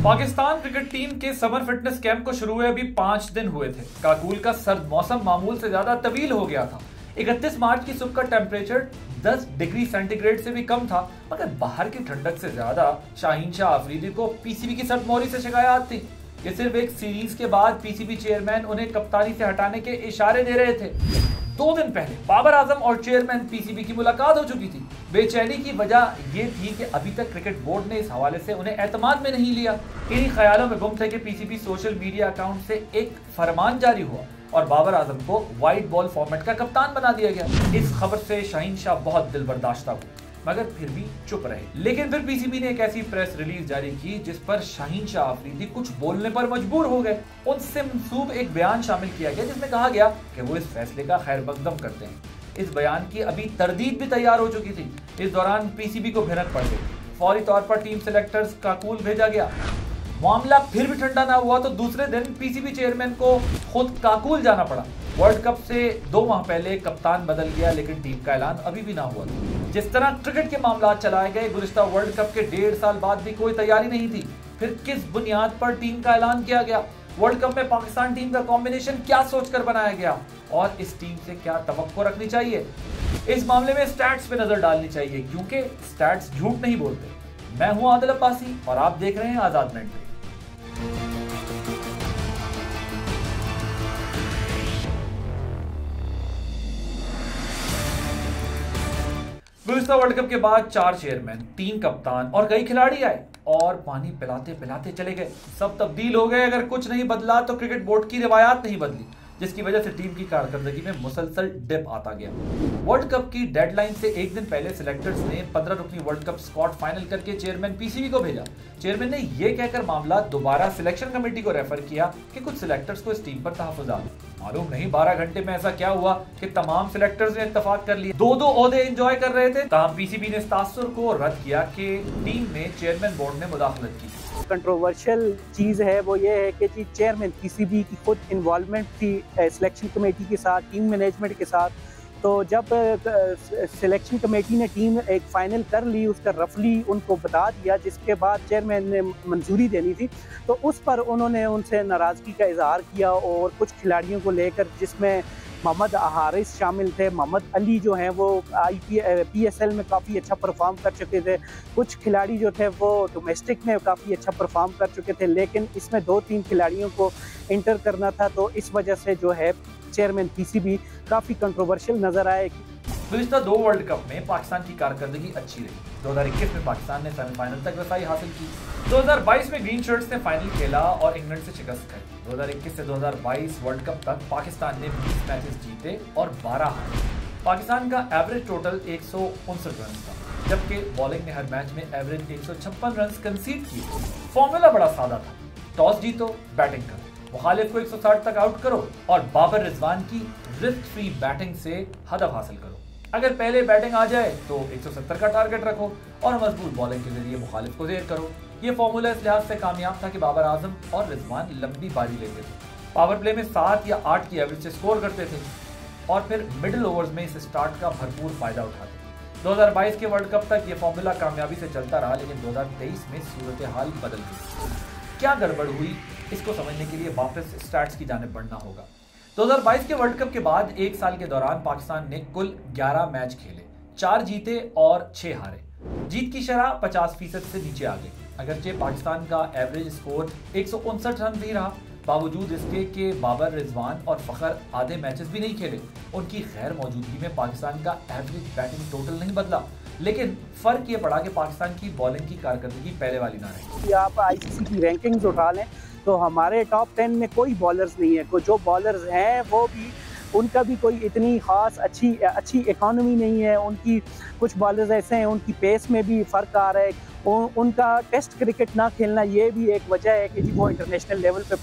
Pakistan cricket team के summer fitness camp को शुरू हुए अभी 5 दिन हुए थे। काकूल का सर्द मौसम मामूल से ज्यादा तवील हो गया था। 31 मार्च की सुबह का टेम्परेचर 10 डिग्री सेंटीग्रेड से भी कम था, मगर बाहर की ठंडक से ज्यादा शाहीन शाह अफरीदी को पीसीबी की सर्द मोहरी से शिकायत थी। ये सिर्फ एक सीरीज के बाद पीसीबी चेयरमैन उन्हें कप्तानी से हटाने के इशारे दे रहे थे। 2 दिन पहले बाबर आजम और चेयरमैन पीसीबी की मुलाकात हो चुकी थी। बेचैनी की वजह यह थी कि अभी तक क्रिकेट बोर्ड ने इस हवाले से उन्हें एतमाद में नहीं लिया। इन्हीं ख्यालों में गुम थे कि पीसीबी सोशल मीडिया अकाउंट से एक फरमान जारी हुआ और बाबर आजम को व्हाइट बॉल फॉर्मेट का कप्तान बना दिया गया। इस खबर से शाहीन शाह बहुत दिल बर्दाश्ता हुए, मगर फिर भी चुप रहे। लेकिन फिर पीसीबी ने एक ऐसी प्रेस रिलीज जारी की जिस पर शाहीन शाह अफरीदी कुछ बोलने पर मजबूर हो गए। उनसे मंसूब एक बयान शामिल किया गया जिसमें कहा गया कि वो इस फैसले का खैर मकदम करते हैं। इस बयान की अभी तरदीद भी तैयार हो चुकी थी। इस दौरान पीसीबी को भनक पड़ गई। फौरी तौर पर टीम सिलेक्टर्स काकूल भेजा गया। मामला फिर भी ठंडा ना हुआ तो दूसरे दिन पीसीबी चेयरमैन को खुद काकूल जाना पड़ा। वर्ल्ड कप से 2 माह पहले कप्तान बदल गया, लेकिन टीम का ऐलान अभी भी ना हुआ। जिस तरह क्रिकेट के मामला चलाए गए, गुज़िश्ता वर्ल्ड कप के 1.5 साल बाद भी कोई तैयारी नहीं थी। फिर किस बुनियाद पर टीम का ऐलान किया गया? वर्ल्ड कप में पाकिस्तान टीम का कॉम्बिनेशन क्या सोचकर बनाया गया और इस टीम से क्या तवक्को रखनी चाहिए? इस मामले में स्टैट्स पे नजर डालनी चाहिए, क्योंकि स्टैट्स झूठ नहीं बोलते। मैं हूं आदिल अब्बासी और आप देख रहे हैं आजाद नेट। गुज़िश्ता वर्ल्ड कप के बाद 4 चेयरमैन, 3 कप्तान और कई खिलाड़ी आए और पानी पिलाते पिलाते चले गए। सब तब्दील हो गए। अगर कुछ नहीं बदला तो क्रिकेट बोर्ड की रिवायात नहीं बदली, जिसकी वजह से टीम की कारकर्दगी में मुसलसल डिप आता गया। वर्ल्ड कप की डेडलाइन से एक दिन पहले सिलेक्टर्स ने 15 रुकनी वर्ल्ड कप स्क्वाड फाइनल करके चेयरमैन पीसीबी को भेजा। चेयरमैन ने यह कहकर मामला दोबारा सिलेक्शन कमेटी को रेफर किया कि कुछ सिलेक्टर्स को इस टीम पर तहफ़्फ़ुज़ात। मालूम नहीं 12 घंटे में ऐसा क्या हुआ कि तमाम सिलेक्टर्स ने इत्तेफाक कर लिया। 2 ओहदे एंजॉय कर रहे थे। तमाम पीसीबी ने इस तासुर को रद्द किया कि टीम में चेयरमैन बोर्ड ने मुदाखलत की। कंट्रोवर्शियल चीज़ है वो ये है कि जी चेयरमैन पीसीबी की खुद इन्वॉल्वमेंट थी सिलेक्शन कमेटी के साथ, टीम मैनेजमेंट के साथ। तो जब सिलेक्शन कमेटी ने टीम एक फ़ाइनल कर ली, उसका रफली उनको बता दिया, जिसके बाद चेयरमैन ने मंजूरी देनी थी, तो उस पर उन्होंने उनसे नाराज़गी का इजहार किया और कुछ खिलाड़ियों को लेकर, जिसमें मोहम्मद हारिस शामिल थे। मोहम्मद अली जो हैं वो पीएसएल में काफ़ी अच्छा परफॉर्म कर चुके थे। कुछ खिलाड़ी जो थे वो डोमेस्टिक में काफ़ी अच्छा परफॉर्म कर चुके थे, लेकिन इसमें 2-3 खिलाड़ियों को इंटर करना था। तो इस वजह से जो है चेयरमैन पीसीबी काफ़ी कंट्रोवर्शियल नज़र आए। गुज़िश्ता 2 वर्ल्ड कप में पाकिस्तान की कारकर्दगी अच्छी रही। 2021 में पाकिस्तान ने सेमीफाइनल तक रसाई हासिल की। 2022 में ग्रीन शर्ट्स ने फाइनल खेला और इंग्लैंड से शिकस्त खाई। 2021 से 2022 वर्ल्ड कप तक पाकिस्तान ने 20 मैचेस जीते और 12 हारे। पाकिस्तान का एवरेज टोटल 159 रन था, जबकि बॉलिंग ने हर मैच में एवरेज 156 रन कंसीड किए। फॉर्मूला बड़ा सादा था, टॉस जीतो, बैटिंग करो, मुखालिफ को 160 तक आउट करो और बाबर रिजवान की रिस्क फ्री बैटिंग से हदफ हासिल करो। अगर पहले बैटिंग आ जाए तो 170 का टारगेट रखो और मजबूत बॉलिंग के जरिए मुखालिफ को ज़ेर करो। ये फॉर्मूला इस लिहाज से कामयाब था कि बाबर आजम और रिजवान लंबी बारी लेते थे, पावर प्ले में 7 या 8 की एवरेज से स्कोर करते थे और फिर मिडिल ओवर्स में इस स्टार्ट का भरपूर फायदा उठाते। 2022 के वर्ल्ड कप तक ये फॉर्मूला कामयाबी से चलता रहा, लेकिन 2023 में सूरत हाल बदल गई। क्या गड़बड़ हुई, इसको समझने के लिए वापस स्टैट्स की जानिब बढ़ना होगा। 2022 के वर्ल्ड कप के बाद 1 साल के दौरान पाकिस्तान ने कुल 11 मैच खेले, 4 जीते और 6 हारे। जीत की शरह 50% से नीचे आ गई। अगरचे पाकिस्तान का एवरेज स्कोर 159 रन भी रहा, बावजूद इसके कि बाबर, रिजवान और फखर आधे मैचेस भी नहीं खेले। उनकी गैर मौजूदगी में पाकिस्तान का एवरेज बैटिंग टोटल नहीं बदला, लेकिन फर्क ये पड़ा कि पाकिस्तान की बॉलिंग की कारकर्दगी पहले वाली ना रही। आप आईसीसी की रैंकिंग्स उठा लें तो हमारे टॉप 10 में कोई बॉलर्स नहीं है। जो बॉलर्स हैं वो भी, उनका भी कोई इतनी ख़ास अच्छी इकॉनमी नहीं है। उनकी कुछ बॉलर्स ऐसे हैं उनकी पेस में भी फ़र्क आ रहा है। उनका टेस्ट क्रिकेट ना खेलना ये भी एक वजह है कि वो इंटरनेशनल लेवल पे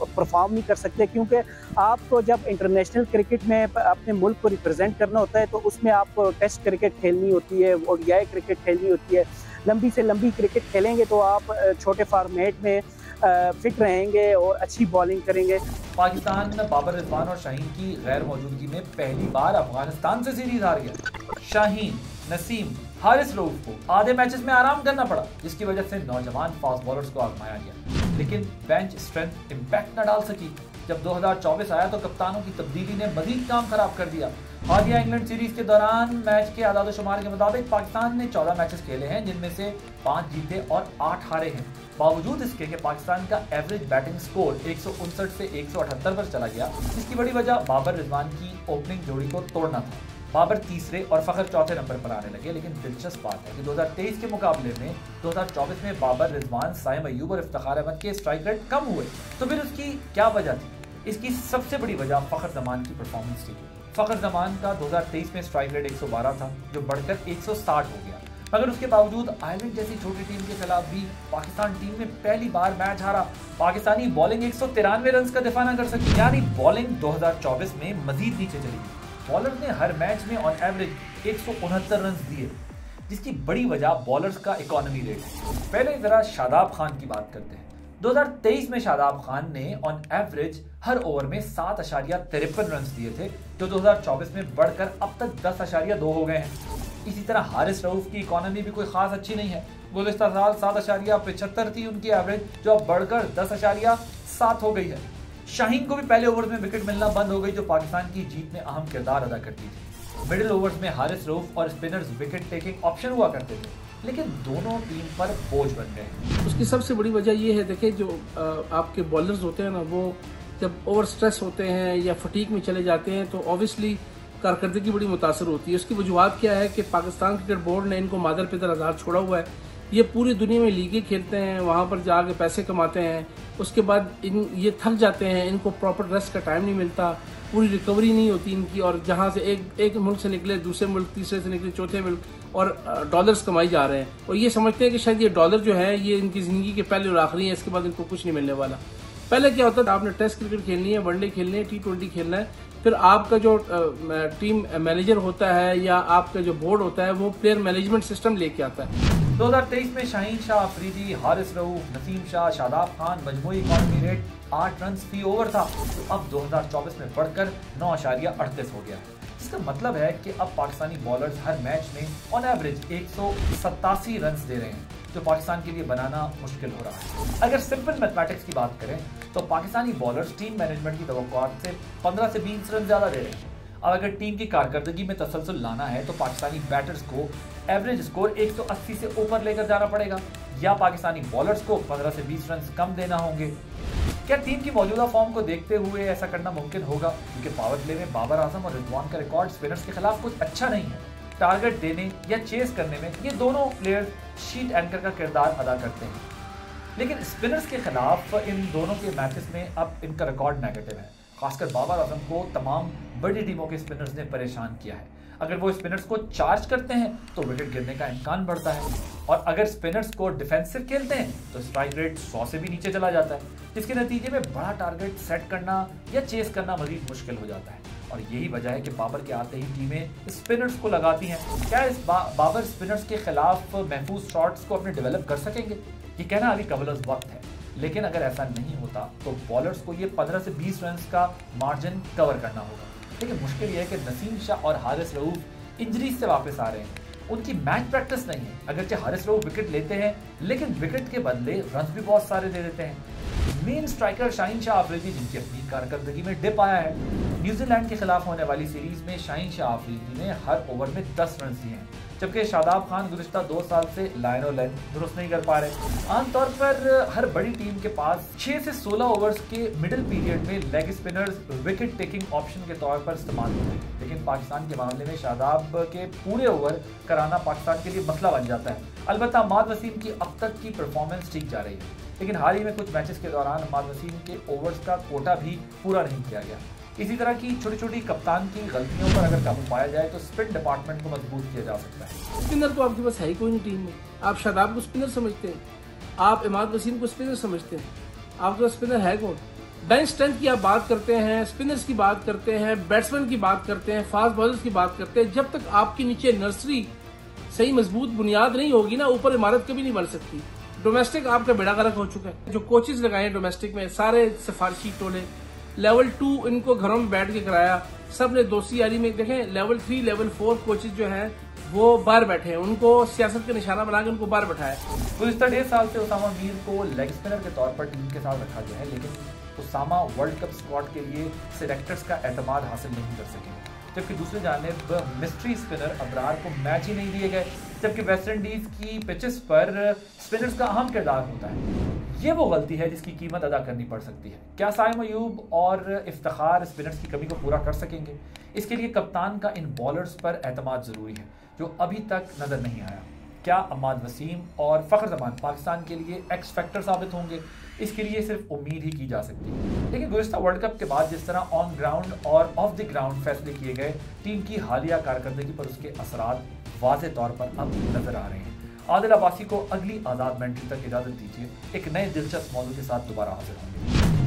परफॉर्म नहीं कर सकते, क्योंकि आपको जब इंटरनेशनल क्रिकेट में अपने मुल्क को रिप्रेजेंट करना होता है तो उसमें आपको टेस्ट क्रिकेट खेलनी होती है, ओडीआई क्रिकेट खेलनी होती है। लंबी से लंबी क्रिकेट खेलेंगे तो आप छोटे फार्मेट में फिट रहेंगे और अच्छी बॉलिंग करेंगे। पाकिस्तान में बाबर, रिजवान और शाहीन की गैर मौजूदगी में पहली बार अफगानिस्तान से सीरीज हार गया। शाहीन नसीम, हारिस रऊफ को आधे मैचेस में आराम करना पड़ा, जिसकी वजह से नौजवान फास्ट बॉलर्स को आजमाया गया, लेकिन बेंच स्ट्रेंथ इम्पैक्ट न डाल सकी। जब 2024 आया तो कप्तानों की तब्दीली ने मजीद काम खराब कर दिया। हालिया इंग्लैंड सीरीज के दौरान मैच के आदाद-ओ-शुमार के मुताबिक पाकिस्तान ने 14 मैचेस खेले हैं, जिनमें से 5 जीते और 8 हारे हैं। बावजूद इसके कि पाकिस्तान का एवरेज बैटिंग स्कोर 159 से 178 पर चला गया, जिसकी बड़ी वजह बाबर रिजवान की ओपनिंग जोड़ी को तोड़ना था। बाबर तीसरे और फखर चौथे नंबर पर आने लगे, लेकिन दिलचस्प बात है कि 2023 के मुकाबले में 2024 में बाबर, रिजवान, साइम अयूब और इफ्तिखार अहमद के स्ट्राइक रेट कम हुए। तो फिर उसकी क्या वजह थी? इसकी सबसे बड़ी वजह फखर जमान की परफॉर्मेंस थी। फखर जमान का 2023 में स्ट्राइक रेट 112 था, जो बढ़कर 160 हो गया। मगर उसके बावजूद आयरलैंड जैसी छोटी टीम के खिलाफ भी पाकिस्तान टीम में पहली बार मैच हारा। पाकिस्तानी बॉलिंग 193 रन का दिफा न कर सकी, यानी बॉलिंग 2024 में मजीद नीचे चली गई। बॉलर ने हर मैच में ऑन एवरेज 169 रन दिए, जिसकी बड़ी वजह बॉलर्स का इकोनॉमी रेट है। पहले जरा शादाब खान की बात करते हैं। 2023 में शादाब खान ने ऑन एवरेज हर ओवर में 7.53 रन दिए थे, जो 2024 में बढ़कर अब तक 10.2 हो गए हैं। इसी तरह हारिस रऊफ की इकोनॉमी भी कोई खास अच्छी नहीं है। गुज़िश्ता साल 7.75 थी उनकी एवरेज, जो अब बढ़कर 10.7 हो गई है। शाहीन को भी पहले ओवर में विकेट मिलना बंद हो गई, जो पाकिस्तान की जीत में अहम किरदार अदा करती थी। मिडिल ओवर्स में हारिस रऊफ और स्पिनर्स विकेट टेकिंग ऑप्शन हुआ करते थे, लेकिन दोनों टीम पर बोझ बन गए। उसकी सबसे बड़ी वजह ये है, देखिए जो आपके बॉलर्स होते हैं ना, वो जब ओवर स्ट्रेस होते हैं या फटीक में चले जाते हैं तो ऑब्वियसली कारकर्दगी बड़ी मुतासर होती है। उसकी वजूहत क्या है कि पाकिस्तान क्रिकेट बोर्ड ने इनको मादर पिदर आज़ाद छोड़ा हुआ है। ये पूरी दुनिया में लीगें खेलते हैं, वहाँ पर जाके पैसे कमाते हैं, उसके बाद ये थक जाते हैं, इनको प्रॉपर रेस्ट का टाइम नहीं मिलता, पूरी रिकवरी नहीं होती इनकी, और जहाँ से एक मुल्क से निकले दूसरे मुल्क, तीसरे से निकले चौथे मुल्क, और डॉलर्स कमाई जा रहे हैं, और ये समझते हैं कि शायद ये डॉलर जो है ये इनकी ज़िंदगी के पहले और आखिरी है, इसके बाद इनको कुछ नहीं मिलने वाला। पहले क्या होता था, आपने टेस्ट क्रिकेट खेलनी है, वनडे खेलने है, T20 खेलना है, फिर आपका जो टीम मैनेजर होता है या आपका जो बोर्ड होता है वो प्लेयर मैनेजमेंट सिस्टम लेके आता है। 2023 में शाहीन शाह अफरीदी, हारिस रऊफ, नसीम शाह, शादाब खान मजमूई इकॉनमी रेट 8 रन फी ओवर था, तो अब 2024 में बढ़कर 9.38 हो गया। इसका मतलब है कि अब पाकिस्तानी बॉलर्स हर मैच में ऑन एवरेज 187 रन दे रहे हैं, जो पाकिस्तान के लिए बनाना मुश्किल हो रहा है। अगर सिंपल मैथमेटिक्स की बात करें तो पाकिस्तानी बॉलर्स टीम मैनेजमेंट की तवक्कुआत से 15 से 20 रन ज्यादा दे रहे हैं। अब अगर टीम की कारकर्दगी में तसलसल लाना है तो पाकिस्तानी बैटर्स को एवरेज स्कोर 180 से ऊपर लेकर जाना पड़ेगा, या पाकिस्तानी बॉलर्स को 15 से 20 रन कम देना होंगे। क्या टीम की मौजूदा फॉर्म को देखते हुए ऐसा करना मुमकिन होगा? क्योंकि पावर प्ले में बाबर आजम और रिजवान का रिकॉर्ड स्पिनर्स के खिलाफ कुछ अच्छा नहीं है। टारगेट देने या चेस करने में ये दोनों प्लेयर्स शीट एंकर का किरदार अदा करते हैं, लेकिन स्पिनर्स के खिलाफ इन दोनों के मैचेस में अब इनका रिकॉर्ड नेगेटिव है। खासकर बाबर आजम को तमाम बड़ी टीमों के स्पिनर्स ने परेशान किया है। अगर वो स्पिनर्स को चार्ज करते हैं तो विकेट गिरने का इम्कान बढ़ता है, और अगर स्पिनर्स को डिफेंसिव खेलते हैं तो स्ट्राइक रेट 100 से भी नीचे चला जाता है, जिसके नतीजे में बड़ा टारगेट सेट करना या चेस करना मजीद मुश्किल हो जाता है। और यही वजह है कि बाबर के आते ही टीमें स्पिनर्स को लगाती हैं। क्या इस बाबर स्पिनर्स के खिलाफ महफूज शॉट्स को अपने डेवलप कर सकेंगे? ये कहना अभी कबल वक्त है, लेकिन अगर ऐसा नहीं होता तो बॉलर्स को ये 15 से 20 रन का मार्जिन कवर करना होगा। लेकिन मुश्किल ये है कि नसीम शाह और हारिस रऊफ इंजरी से वापस आ रहे हैं, उनकी मैच प्रैक्टिस नहीं है। अगरचे हारिस रऊफ विकेट लेते हैं, लेकिन विकेट के बदले रन भी बहुत सारे दे देते हैं। मेन स्ट्राइकर शाहीन शाह अफरीदी, जिनकी अपनी कारकर्दगी में डिप आया है, न्यूजीलैंड के खिलाफ होने वाली सीरीज में शाहीन शाह अफरीदी ने हर ओवर में 10 रन दिए हैं, जबकि शादाब खान गुज़िश्ता 2 साल से लाइन और लाइन दुरुस्त नहीं कर पा रहे। आमतौर पर हर बड़ी टीम के पास 6 से 16 ओवर्स के मिडिल पीरियड में leg spinners wicket taking option के तौर पर इस्तेमाल होते हैं, लेकिन पाकिस्तान के मामले में शादाब के पूरे ओवर कराना पाकिस्तान के लिए मसला बन जाता है। अलबत्ता माद वसीम की अब तक की परफॉर्मेंस ठीक जा रही है, लेकिन हाल ही में कुछ मैचेस के दौरान माद वसीम के ओवर्स का कोटा भी पूरा नहीं किया गया। इसी तरह की छोटी छोटी कप्तान की गलतियों पर अगर काबू पाया जाए तो स्पिन डिपार्टमेंट को मजबूत किया जा सकता है। स्पिनर तो आपके पास है ही कोई नहीं टीम में। आप शादाब को स्पिनर समझते हैं, आप इमाद वसीम को स्पिनर समझते हैं, आपके पास स्पिनर है कौन? बेंच स्ट्रेंथ की आप बात करते हैं, स्पिनर्स की बात करते हैं, बैट्समैन की बात करते हैं, फास्ट बॉलर्स की बात करते हैं। जब तक आपके नीचे नर्सरी सही मजबूत बुनियाद नहीं होगी ना, ऊपर इमारत कभी नहीं बन सकती। डोमेस्टिक आपका बेड़ा गर्क हो चुका है। जो कोचेस लगाए डोमेस्टिक में सारे सिफारशी टोले, लेवल 2 इनको घरों में बैठ के कराया, सब ने दोस्ती यारी में। देखें लेवल 3 लेवल 4 कोचेस जो हैं वो बाहर बैठे हैं, उनको सियासत का निशाना बनाकर उनको बाहर बैठाया। गुज़िस्ता 1.5 साल से उसामा मीर को लेग स्पिनर के तौर पर टीम के साथ रखा गया है, लेकिन उसामा वर्ल्ड कप स्क्वाड के लिए सिलेक्टर्स का एतमाद हासिल नहीं कर सके। जबकि दूसरी जानिब मिस्ट्री स्पिनर अबरार को मैच ही नहीं दिए गए, जबकि वेस्ट इंडीज की पिचेस पर स्पिनर्स का अहम किरदार होता है। ये वो गलती है जिसकी कीमत अदा करनी पड़ सकती है। क्या साइम अयूब और इफ्तिखार स्पिनर्स की कमी को पूरा कर सकेंगे? इसके लिए कप्तान का इन बॉलर्स पर एतमाद जरूरी है, जो अभी तक नजर नहीं आया। क्या अम्माद वसीम और फ़ख्र जमान पाकिस्तान के लिए एक्स फैक्टर साबित होंगे? इसके लिए सिर्फ उम्मीद ही की जा सकती है। लेकिन गुज़िस्ता वर्ल्ड कप के बाद जिस तरह ऑन ग्राउंड और ऑफ द ग्राउंड फैसले किए गए, टीम की हालिया कारकर्दगी पर उसके असरात वाज़े तौर पर अब नजर आ रहे हैं। आदिल अब्बासी को अगली आज़ाद मेंटरी तक इजाज़त दीजिए। एक नए दिलचस्प मौजू के साथ दोबारा हाजिर होंगे।